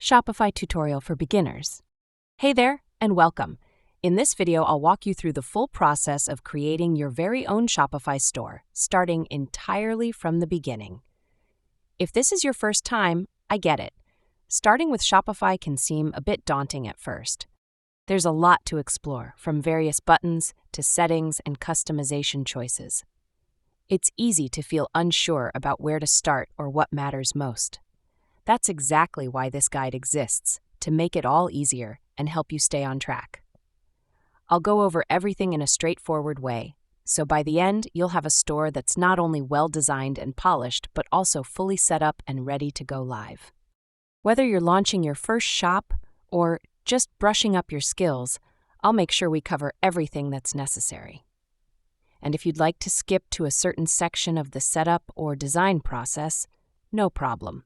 Shopify tutorial for beginners. Hey there, and welcome. In this video, I'll walk you through the full process of creating your very own Shopify store, starting entirely from the beginning. If this is your first time, I get it. Starting with Shopify can seem a bit daunting at first. There's a lot to explore, from various buttons to settings and customization choices. It's easy to feel unsure about where to start or what matters most. That's exactly why this guide exists, to make it all easier and help you stay on track. I'll go over everything in a straightforward way, so by the end, you'll have a store that's not only well-designed and polished, but also fully set up and ready to go live. Whether you're launching your first shop or just brushing up your skills, I'll make sure we cover everything that's necessary. And if you'd like to skip to a certain section of the setup or design process, no problem.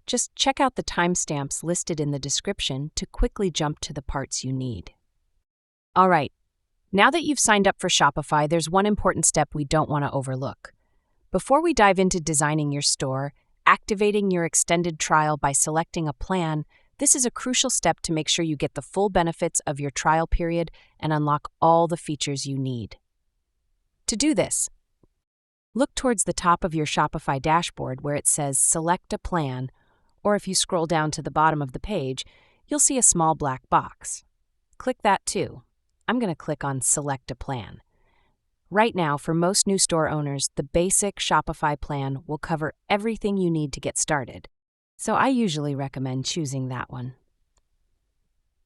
Just check out the timestamps listed in the description to quickly jump to the parts you need. All right, now that you've signed up for Shopify, there's one important step we don't want to overlook. Before we dive into designing your store, activating your extended trial by selecting a plan, this is a crucial step to make sure you get the full benefits of your trial period and unlock all the features you need. To do this, look towards the top of your Shopify dashboard where it says Select a Plan, or if you scroll down to the bottom of the page, you'll see a small black box. Click that too. I'm going to click on Select a Plan. Right now, for most new store owners, the basic Shopify plan will cover everything you need to get started. So I usually recommend choosing that one.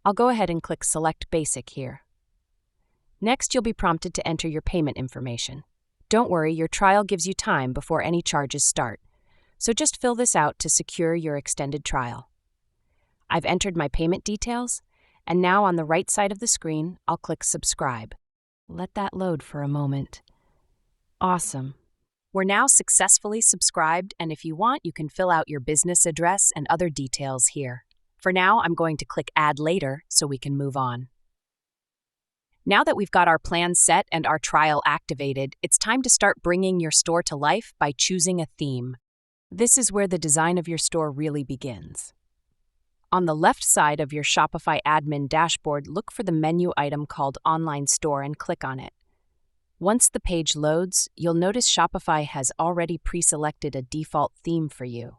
I'll go ahead and click Select Basic here. Next, you'll be prompted to enter your payment information. Don't worry, your trial gives you time before any charges start. So just fill this out to secure your extended trial. I've entered my payment details, and now on the right side of the screen, I'll click Subscribe. Let that load for a moment. Awesome. We're now successfully subscribed, and if you want, you can fill out your business address and other details here. For now, I'm going to click Add Later so we can move on. Now that we've got our plan set and our trial activated, it's time to start bringing your store to life by choosing a theme. This is where the design of your store really begins. On the left side of your Shopify admin dashboard, look for the menu item called Online Store and click on it. Once the page loads, you'll notice Shopify has already pre-selected a default theme for you.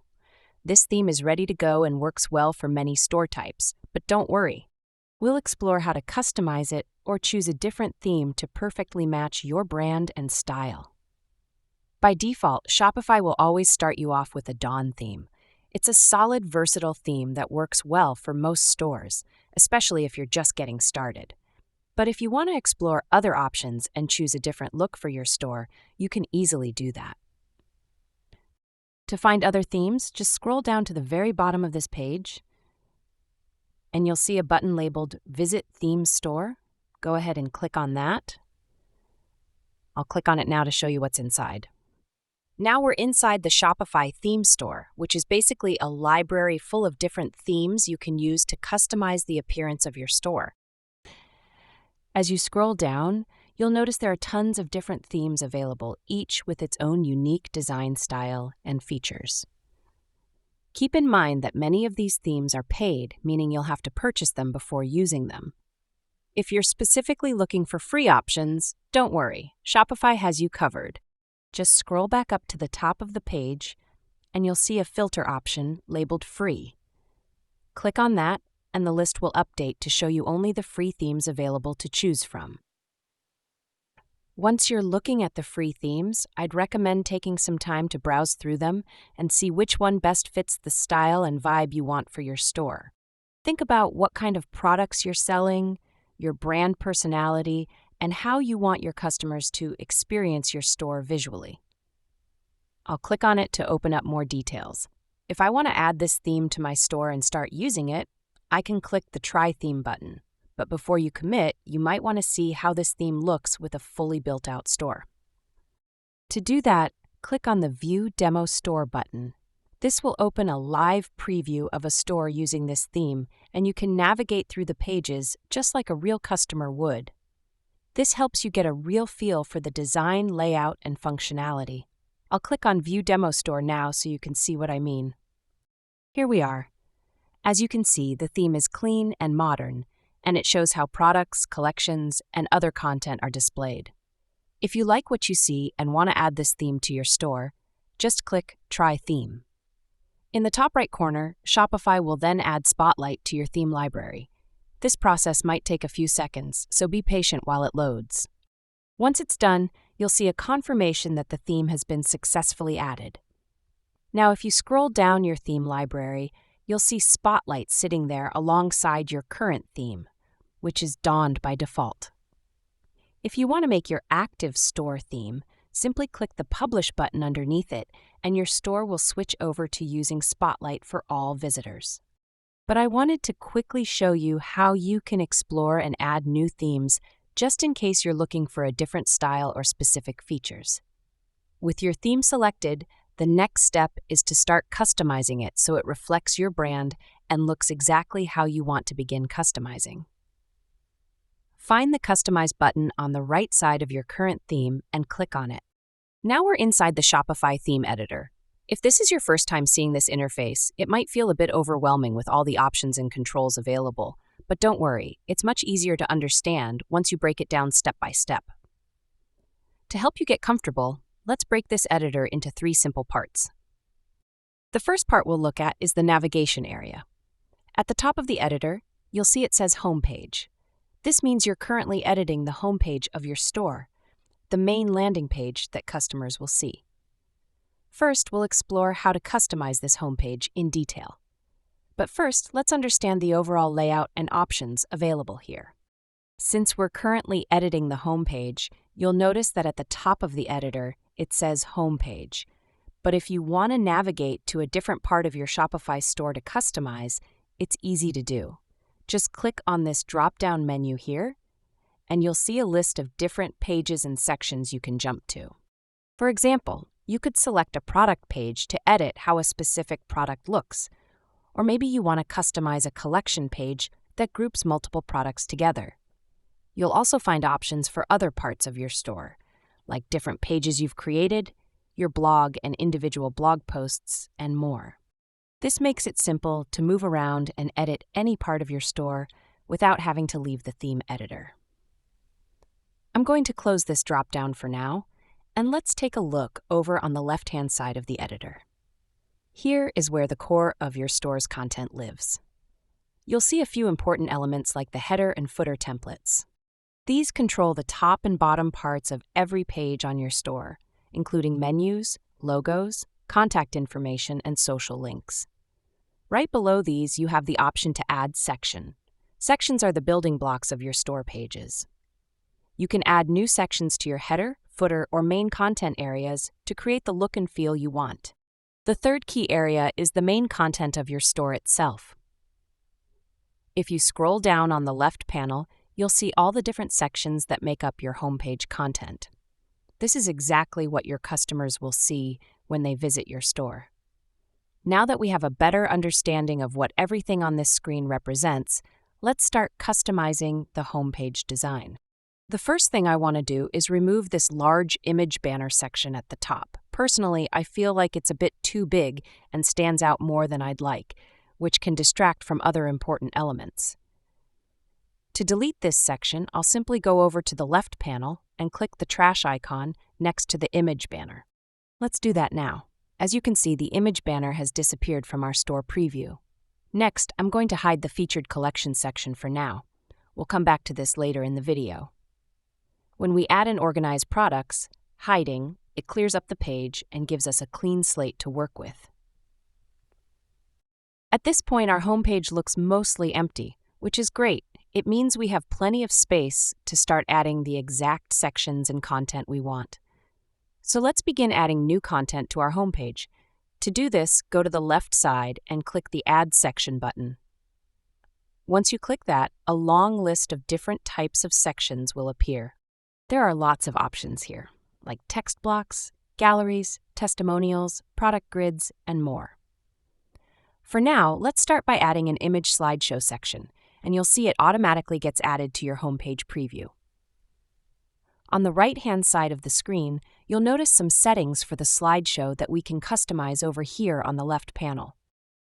This theme is ready to go and works well for many store types, but don't worry. We'll explore how to customize it or choose a different theme to perfectly match your brand and style. By default, Shopify will always start you off with a Dawn theme. It's a solid, versatile theme that works well for most stores, especially if you're just getting started. But if you want to explore other options and choose a different look for your store, you can easily do that. To find other themes, just scroll down to the very bottom of this page, and you'll see a button labeled Visit Theme Store. Go ahead and click on that. I'll click on it now to show you what's inside. Now we're inside the Shopify theme store, which is basically a library full of different themes you can use to customize the appearance of your store. As you scroll down, you'll notice there are tons of different themes available, each with its own unique design style and features. Keep in mind that many of these themes are paid, meaning you'll have to purchase them before using them. If you're specifically looking for free options, don't worry, Shopify has you covered. Just scroll back up to the top of the page, and you'll see a filter option labeled Free. Click on that, and the list will update to show you only the free themes available to choose from. Once you're looking at the free themes, I'd recommend taking some time to browse through them and see which one best fits the style and vibe you want for your store. Think about what kind of products you're selling, your brand personality, and how you want your customers to experience your store visually. I'll click on it to open up more details. If I want to add this theme to my store and start using it, I can click the Try Theme button. But before you commit, you might want to see how this theme looks with a fully built-out store. To do that, click on the View Demo Store button. This will open a live preview of a store using this theme, and you can navigate through the pages just like a real customer would. This helps you get a real feel for the design, layout, and functionality. I'll click on View Demo Store now so you can see what I mean. Here we are. As you can see, the theme is clean and modern, and it shows how products, collections, and other content are displayed. If you like what you see and want to add this theme to your store, just click Try Theme. In the top right corner, Shopify will then add Spotlight to your theme library. This process might take a few seconds, so be patient while it loads. Once it's done, you'll see a confirmation that the theme has been successfully added. Now, if you scroll down your theme library, you'll see Spotlight sitting there alongside your current theme, which is Dawned by default. If you want to make your active store theme, simply click the Publish button underneath it, and your store will switch over to using Spotlight for all visitors. But I wanted to quickly show you how you can explore and add new themes just in case you're looking for a different style or specific features. With your theme selected, the next step is to start customizing it so it reflects your brand and looks exactly how you want to begin customizing. Find the Customize button on the right side of your current theme and click on it. Now we're inside the Shopify theme editor. If this is your first time seeing this interface, it might feel a bit overwhelming with all the options and controls available, but don't worry, it's much easier to understand once you break it down step by step. To help you get comfortable, let's break this editor into 3 simple parts. The first part we'll look at is the navigation area. At the top of the editor, you'll see it says Homepage. This means you're currently editing the homepage of your store, the main landing page that customers will see. First, we'll explore how to customize this homepage in detail. But first, let's understand the overall layout and options available here. Since we're currently editing the homepage, you'll notice that at the top of the editor, it says Homepage. But if you want to navigate to a different part of your Shopify store to customize, it's easy to do. Just click on this drop-down menu here, and you'll see a list of different pages and sections you can jump to. For example, you could select a product page to edit how a specific product looks, or maybe you want to customize a collection page that groups multiple products together. You'll also find options for other parts of your store, like different pages you've created, your blog and individual blog posts, and more. This makes it simple to move around and edit any part of your store without having to leave the theme editor. I'm going to close this drop-down for now, and let's take a look over on the left-hand side of the editor. Here is where the core of your store's content lives. You'll see a few important elements like the header and footer templates. These control the top and bottom parts of every page on your store, including menus, logos, contact information, and social links. Right below these, you have the option to add section. Sections are the building blocks of your store pages. You can add new sections to your header, footer, or main content areas to create the look and feel you want. The third key area is the main content of your store itself. If you scroll down on the left panel, you'll see all the different sections that make up your homepage content. This is exactly what your customers will see when they visit your store. Now that we have a better understanding of what everything on this screen represents, let's start customizing the homepage design. The first thing I want to do is remove this large image banner section at the top. Personally, I feel like it's a bit too big and stands out more than I'd like, which can distract from other important elements. To delete this section, I'll simply go over to the left panel and click the trash icon next to the image banner. Let's do that now. As you can see, the image banner has disappeared from our store preview. Next, I'm going to hide the featured collection section for now. We'll come back to this later in the video. When we add and organize products, hiding, it clears up the page and gives us a clean slate to work with. At this point, our homepage looks mostly empty, which is great. It means we have plenty of space to start adding the exact sections and content we want. So let's begin adding new content to our homepage. To do this, go to the left side and click the Add Section button. Once you click that, a long list of different types of sections will appear. There are lots of options here, like text blocks, galleries, testimonials, product grids, and more. For now, let's start by adding an image slideshow section, and you'll see it automatically gets added to your homepage preview. On the right-hand side of the screen, you'll notice some settings for the slideshow that we can customize over here on the left panel.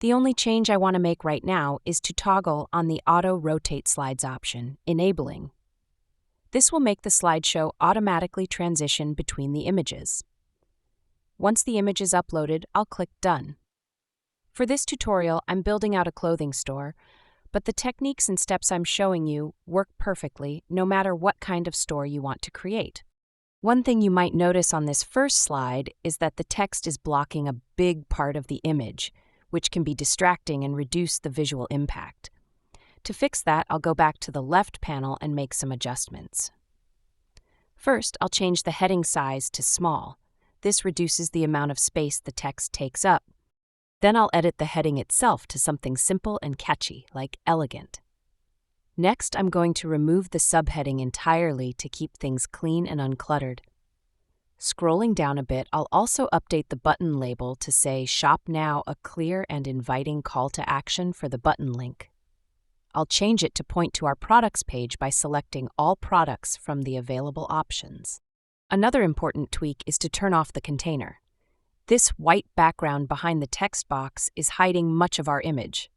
The only change I want to make right now is to toggle on the Auto Rotate Slides option, enabling. This will make the slideshow automatically transition between the images. Once the image is uploaded, I'll click Done. For this tutorial, I'm building out a clothing store, but the techniques and steps I'm showing you work perfectly no matter what kind of store you want to create. One thing you might notice on this first slide is that the text is blocking a big part of the image, which can be distracting and reduce the visual impact. To fix that, I'll go back to the left panel and make some adjustments. First, I'll change the heading size to small. This reduces the amount of space the text takes up. Then I'll edit the heading itself to something simple and catchy, like elegant. Next, I'm going to remove the subheading entirely to keep things clean and uncluttered. Scrolling down a bit, I'll also update the button label to say Shop Now, a clear and inviting call to action for the button link. I'll change it to point to our products page by selecting all products from the available options. Another important tweak is to turn off the container. This white background behind the text box is hiding much of our image.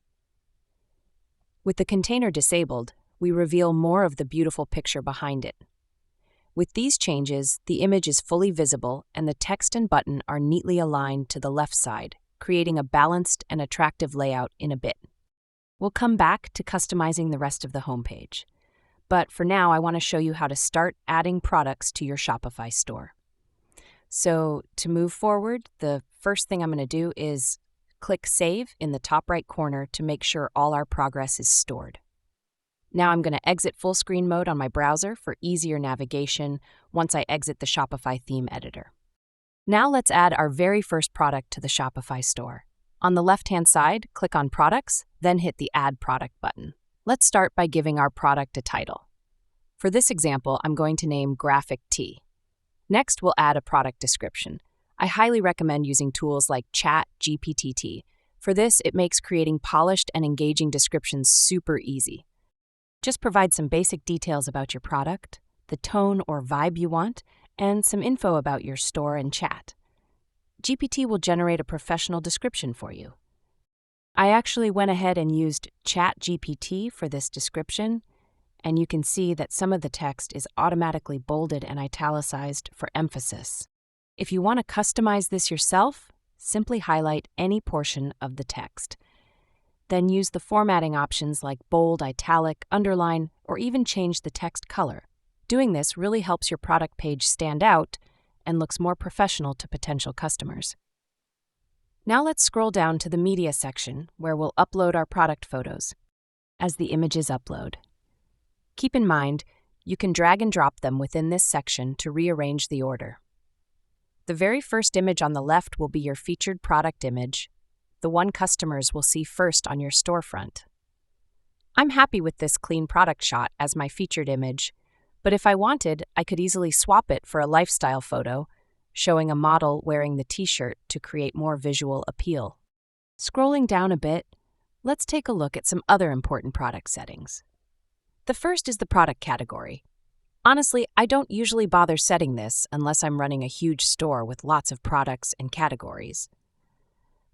With the container disabled, we reveal more of the beautiful picture behind it. With these changes, the image is fully visible and the text and button are neatly aligned to the left side, creating a balanced and attractive layout in a bit. We'll come back to customizing the rest of the homepage. But for now, I want to show you how to start adding products to your Shopify store. So to move forward, the first thing I'm going to do is click Save in the top right corner to make sure all our progress is stored. Now I'm going to exit full screen mode on my browser for easier navigation once I exit the Shopify theme editor. Now let's add our very first product to the Shopify store. On the left-hand side, click on Products, then hit the Add Product button. Let's start by giving our product a title. For this example, I'm going to name Graphic Tee. Next, we'll add a product description. I highly recommend using tools like ChatGPT. For this, it makes creating polished and engaging descriptions super easy. Just provide some basic details about your product, the tone or vibe you want, and some info about your store and chat. GPT will generate a professional description for you. I actually went ahead and used ChatGPT for this description, and you can see that some of the text is automatically bolded and italicized for emphasis. If you want to customize this yourself, simply highlight any portion of the text. Then use the formatting options like bold, italic, underline, or even change the text color. Doing this really helps your product page stand out and looks more professional to potential customers. Now let's scroll down to the media section where we'll upload our product photos as the images upload. Keep in mind, you can drag and drop them within this section to rearrange the order. The very first image on the left will be your featured product image, the one customers will see first on your storefront. I'm happy with this clean product shot as my featured image, but if I wanted, I could easily swap it for a lifestyle photo, showing a model wearing the t-shirt to create more visual appeal. Scrolling down a bit, let's take a look at some other important product settings. The first is the product category. Honestly, I don't usually bother setting this unless I'm running a huge store with lots of products and categories.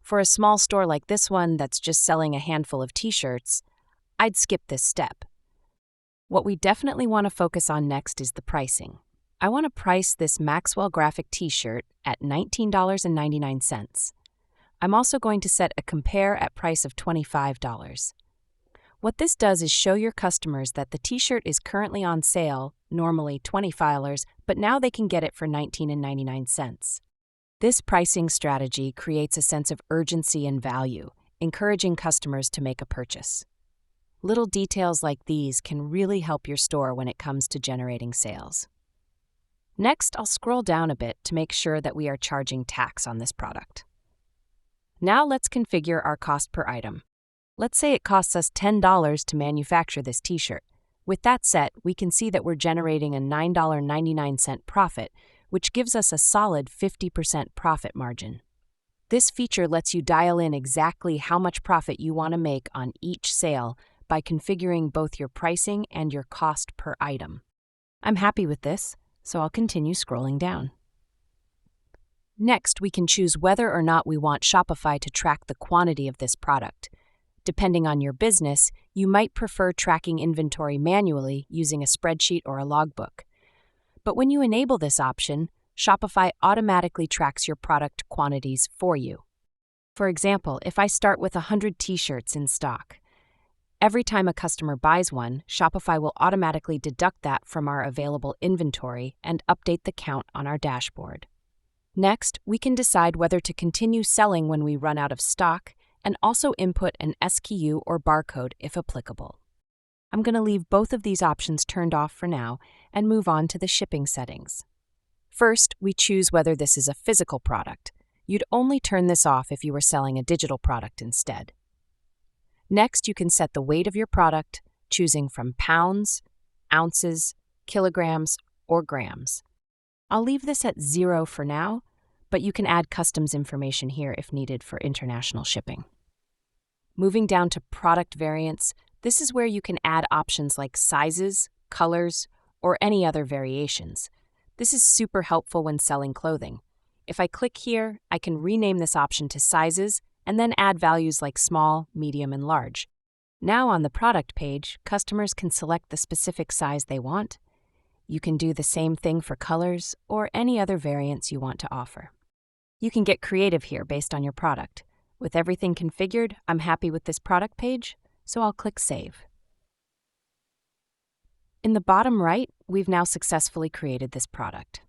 For a small store like this one that's just selling a handful of t-shirts, I'd skip this step. What we definitely want to focus on next is the pricing. I want to price this Maxwell graphic t-shirt at $19.99. I'm also going to set a compare at price of $25. What this does is show your customers that the t-shirt is currently on sale, normally $20, but now they can get it for $19.99. This pricing strategy creates a sense of urgency and value, encouraging customers to make a purchase. Little details like these can really help your store when it comes to generating sales. Next, I'll scroll down a bit to make sure that we are charging tax on this product. Now let's configure our cost per item. Let's say it costs us $10 to manufacture this t-shirt. With that set, we can see that we're generating a $9.99 profit, which gives us a solid 50% profit margin. This feature lets you dial in exactly how much profit you want to make on each sale by configuring both your pricing and your cost per item. I'm happy with this, so I'll continue scrolling down. Next, we can choose whether or not we want Shopify to track the quantity of this product. Depending on your business, you might prefer tracking inventory manually using a spreadsheet or a logbook. But when you enable this option, Shopify automatically tracks your product quantities for you. For example, if I start with 100 t-shirts in stock, every time a customer buys one, Shopify will automatically deduct that from our available inventory and update the count on our dashboard. Next, we can decide whether to continue selling when we run out of stock and also input an SKU or barcode if applicable. I'm going to leave both of these options turned off for now and move on to the shipping settings. First, we choose whether this is a physical product. You'd only turn this off if you were selling a digital product instead. Next, you can set the weight of your product, choosing from pounds, ounces, kilograms, or grams. I'll leave this at 0 for now, but you can add customs information here if needed for international shipping. Moving down to product variants, this is where you can add options like sizes, colors, or any other variations. This is super helpful when selling clothing. If I click here, I can rename this option to sizes and then add values like small, medium, and large. Now on the product page, customers can select the specific size they want. You can do the same thing for colors or any other variants you want to offer. You can get creative here based on your product. With everything configured, I'm happy with this product page, so I'll click Save. In the bottom right, we've now successfully created this product.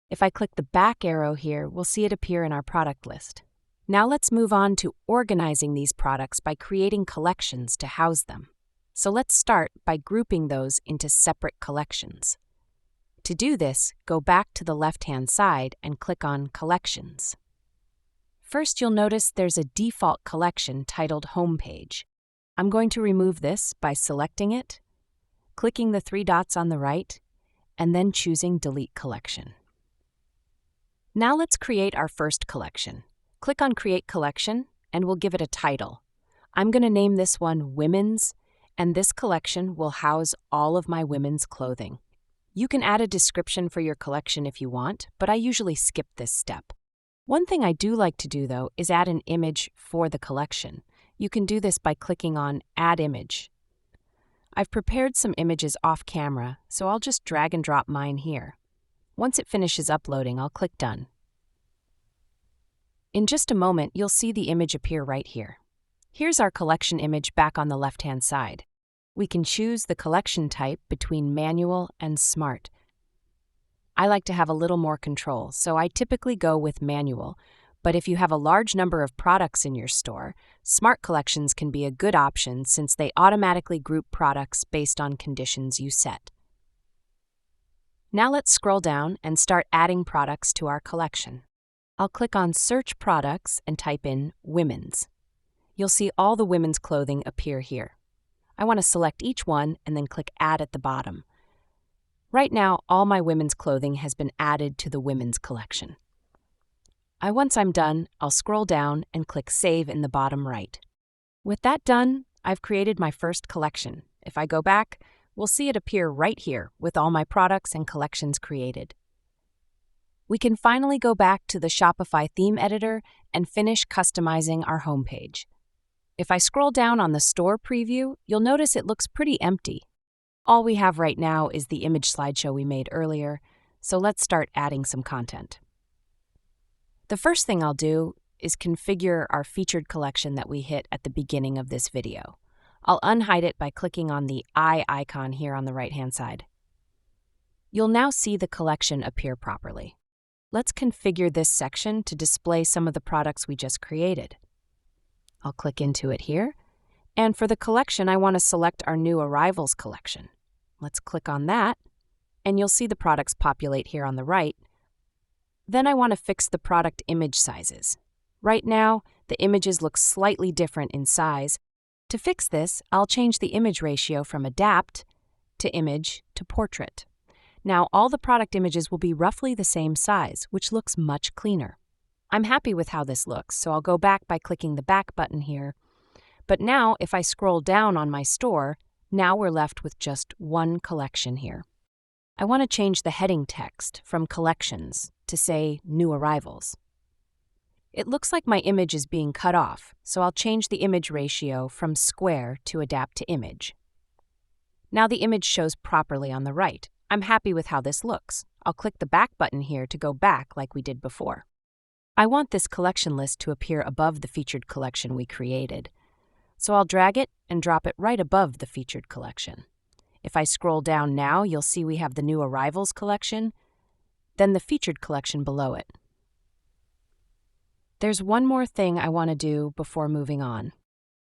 If I click the back arrow here, we'll see it appear in our product list. Now let's move on to organizing these products by creating collections to house them. So let's start by grouping those into separate collections. To do this, go back to the left-hand side and click on Collections. First, you'll notice there's a default collection titled Homepage. I'm going to remove this by selecting it, clicking the 3 dots on the right, and then choosing Delete Collection. Now let's create our first collection. Click on Create Collection, and we'll give it a title. I'm going to name this one Women's, and this collection will house all of my women's clothing. You can add a description for your collection if you want, but I usually skip this step. One thing I do like to do, though, is add an image for the collection. You can do this by clicking on Add Image. I've prepared some images off camera, so I'll just drag and drop mine here. Once it finishes uploading, I'll click Done. In just a moment, you'll see the image appear right here. Here's our collection image back on the left-hand side. We can choose the collection type between manual and smart. I like to have a little more control, so I typically go with manual. But if you have a large number of products in your store, smart collections can be a good option since they automatically group products based on conditions you set. Now let's scroll down and start adding products to our collection. I'll click on Search Products and type in Women's. You'll see all the women's clothing appear here. I want to select each one and then click Add at the bottom. Right now, all my women's clothing has been added to the women's collection. Once I'm done, I'll scroll down and click Save in the bottom right. With that done, I've created my first collection. If I go back, we'll see it appear right here with all my products and collections created. We can finally go back to the Shopify theme editor and finish customizing our homepage. If I scroll down on the store preview, you'll notice it looks pretty empty. All we have right now is the image slideshow we made earlier, so let's start adding some content. The first thing I'll do is configure our featured collection that we hit at the beginning of this video. I'll unhide it by clicking on the eye icon here on the right-hand side. You'll now see the collection appear properly. Let's configure this section to display some of the products we just created. I'll click into it here, and for the collection, I want to select our new Arrivals collection. Let's click on that, and you'll see the products populate here on the right. Then I want to fix the product image sizes. Right now, the images look slightly different in size. To fix this, I'll change the image ratio from Adapt to Image to Portrait. Now, all the product images will be roughly the same size, which looks much cleaner. I'm happy with how this looks, so I'll go back by clicking the back button here. But now, if I scroll down on my store, now we're left with just one collection here. I want to change the heading text from Collections to say New Arrivals. It looks like my image is being cut off, so I'll change the image ratio from square to adapt to image. Now the image shows properly on the right. I'm happy with how this looks. I'll click the back button here to go back like we did before. I want this collection list to appear above the featured collection we created, so I'll drag it and drop it right above the featured collection. If I scroll down now, you'll see we have the new arrivals collection, then the featured collection below it. There's one more thing I want to do before moving on.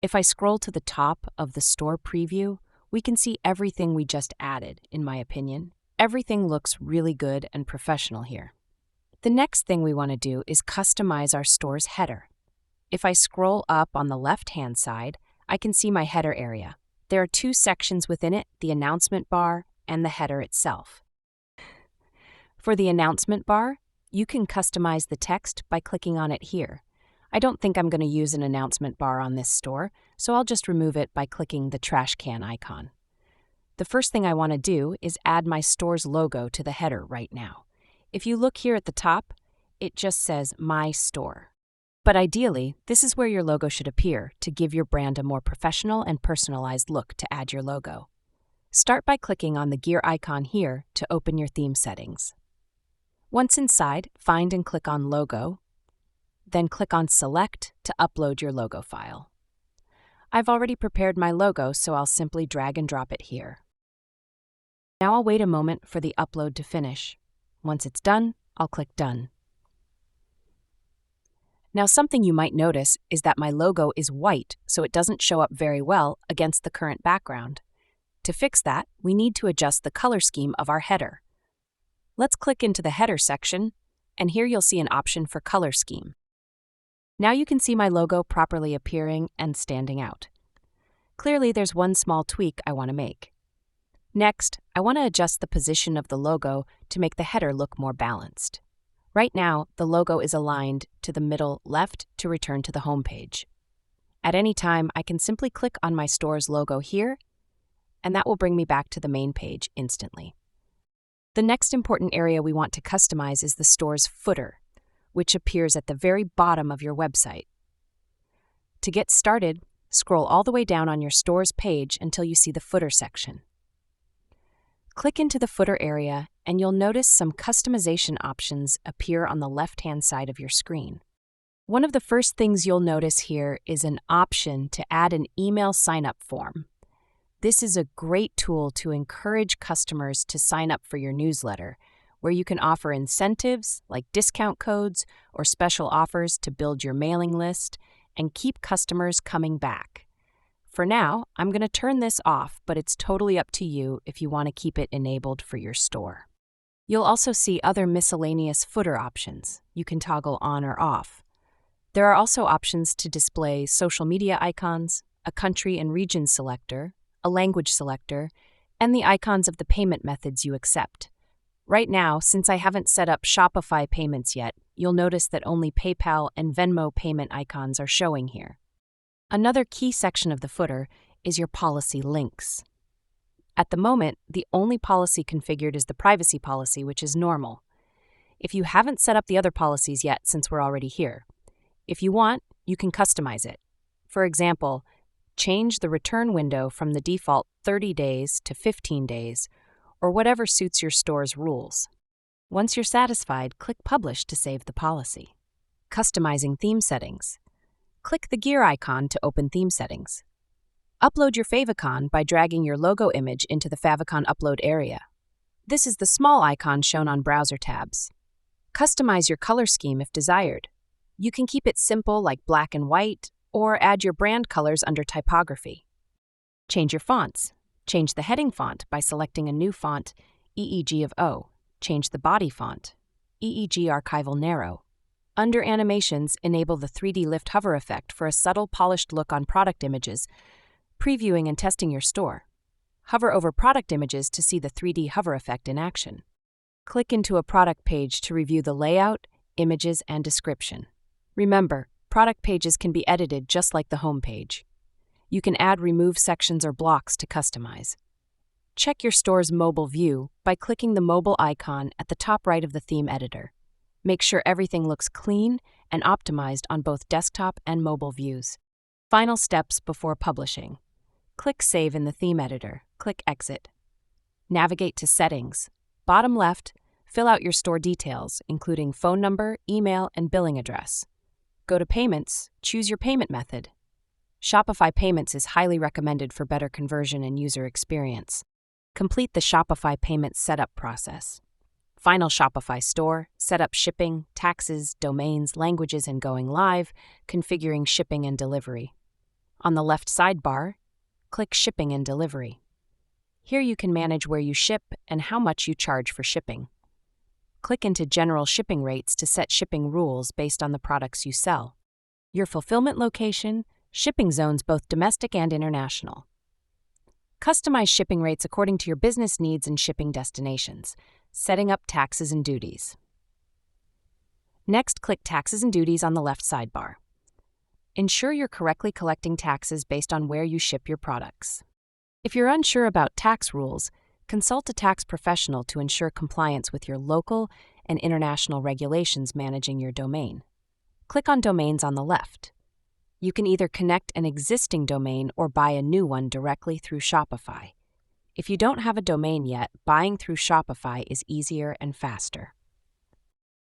If I scroll to the top of the store preview, we can see everything we just added, in my opinion. Everything looks really good and professional here. The next thing we want to do is customize our store's header. If I scroll up on the left-hand side, I can see my header area. There are two sections within it, the announcement bar and the header itself. For the announcement bar, you can customize the text by clicking on it here. I don't think I'm going to use an announcement bar on this store, so I'll just remove it by clicking the trash can icon. The first thing I want to do is add my store's logo to the header right now. If you look here at the top, it just says My Store. But ideally, this is where your logo should appear to give your brand a more professional and personalized look to add your logo. Start by clicking on the gear icon here to open your theme settings. Once inside, find and click on Logo, then click on Select to upload your logo file. I've already prepared my logo, so I'll simply drag and drop it here. Now I'll wait a moment for the upload to finish. Once it's done, I'll click Done. Now something you might notice is that my logo is white, so it doesn't show up very well against the current background. To fix that, we need to adjust the color scheme of our header. Let's click into the header section, and here you'll see an option for color scheme. Now you can see my logo properly appearing and standing out. Clearly, there's one small tweak I want to make. Next, I want to adjust the position of the logo to make the header look more balanced. Right now, the logo is aligned to the middle left to return to the home page. At any time, I can simply click on my store's logo here, and that will bring me back to the main page instantly. The next important area we want to customize is the store's footer, which appears at the very bottom of your website. To get started, scroll all the way down on your store's page until you see the footer section. Click into the footer area, and you'll notice some customization options appear on the left-hand side of your screen. One of the first things you'll notice here is an option to add an email sign-up form. This is a great tool to encourage customers to sign up for your newsletter, where you can offer incentives like discount codes or special offers to build your mailing list and keep customers coming back. For now, I'm going to turn this off, but it's totally up to you if you want to keep it enabled for your store. You'll also see other miscellaneous footer options you can toggle on or off. There are also options to display social media icons, a country and region selector, a language selector, and the icons of the payment methods you accept. Right now, since I haven't set up Shopify payments yet, you'll notice that only PayPal and Venmo payment icons are showing here. Another key section of the footer is your policy links. At the moment, the only policy configured is the privacy policy, which is normal. If you haven't set up the other policies yet since we're already here, if you want, you can customize it. For example, change the return window from the default 30 days to 15 days, or whatever suits your store's rules. Once you're satisfied, click Publish to save the policy. Customizing theme settings. Click the gear icon to open theme settings. Upload your favicon by dragging your logo image into the favicon upload area. This is the small icon shown on browser tabs. Customize your color scheme if desired. You can keep it simple like black and white, or add your brand colors under typography. Change your fonts. Change the heading font by selecting a new font, EEG of O. Change the body font, EEG Archival Narrow. Under Animations, enable the 3D Lift Hover effect for a subtle, polished look on product images, previewing and testing your store. Hover over product images to see the 3D hover effect in action. Click into a product page to review the layout, images, and description. Remember, product pages can be edited just like the home page. You can add remove sections or blocks to customize. Check your store's mobile view by clicking the mobile icon at the top right of the theme editor. Make sure everything looks clean and optimized on both desktop and mobile views. Final steps before publishing. Click Save in the theme editor. Click Exit. Navigate to Settings. Bottom left, fill out your store details, including phone number, email, and billing address. Go to Payments, choose your payment method. Shopify Payments is highly recommended for better conversion and user experience. Complete the Shopify Payments setup process. Final Shopify store, set up shipping, taxes, domains, languages, and going live, configuring shipping and delivery. On the left sidebar, click Shipping and Delivery. Here you can manage where you ship and how much you charge for shipping. Click into General Shipping Rates to set shipping rules based on the products you sell. Your fulfillment location, shipping zones both domestic and international. Customize shipping rates according to your business needs and shipping destinations, setting up taxes and duties. Next, click Taxes and Duties on the left sidebar. Ensure you're correctly collecting taxes based on where you ship your products. If you're unsure about tax rules, consult a tax professional to ensure compliance with your local and international regulations managing your domain. Click on Domains on the left. You can either connect an existing domain or buy a new one directly through Shopify. If you don't have a domain yet, buying through Shopify is easier and faster.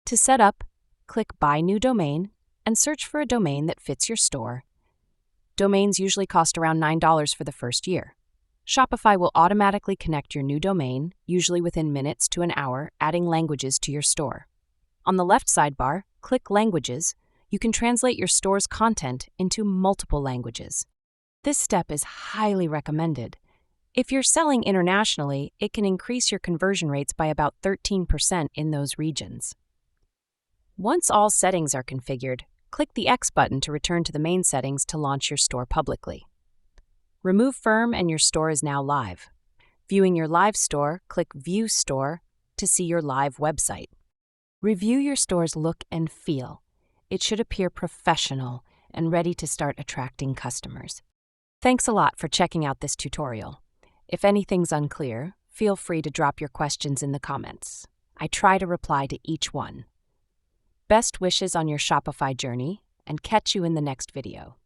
To set up, click Buy New Domain and search for a domain that fits your store. Domains usually cost around $9 for the first year. Shopify will automatically connect your new domain, usually within minutes to an hour, adding languages to your store. On the left sidebar, click Languages. You can translate your store's content into multiple languages. This step is highly recommended. If you're selling internationally, it can increase your conversion rates by about 13% in those regions. Once all settings are configured, click the X button to return to the main settings to launch your store publicly. Remove Firm and your store is now live. Viewing your live store, click View Store to see your live website. Review your store's look and feel. It should appear professional and ready to start attracting customers. Thanks a lot for checking out this tutorial. If anything's unclear, feel free to drop your questions in the comments. I try to reply to each one. Best wishes on your Shopify journey, and catch you in the next video.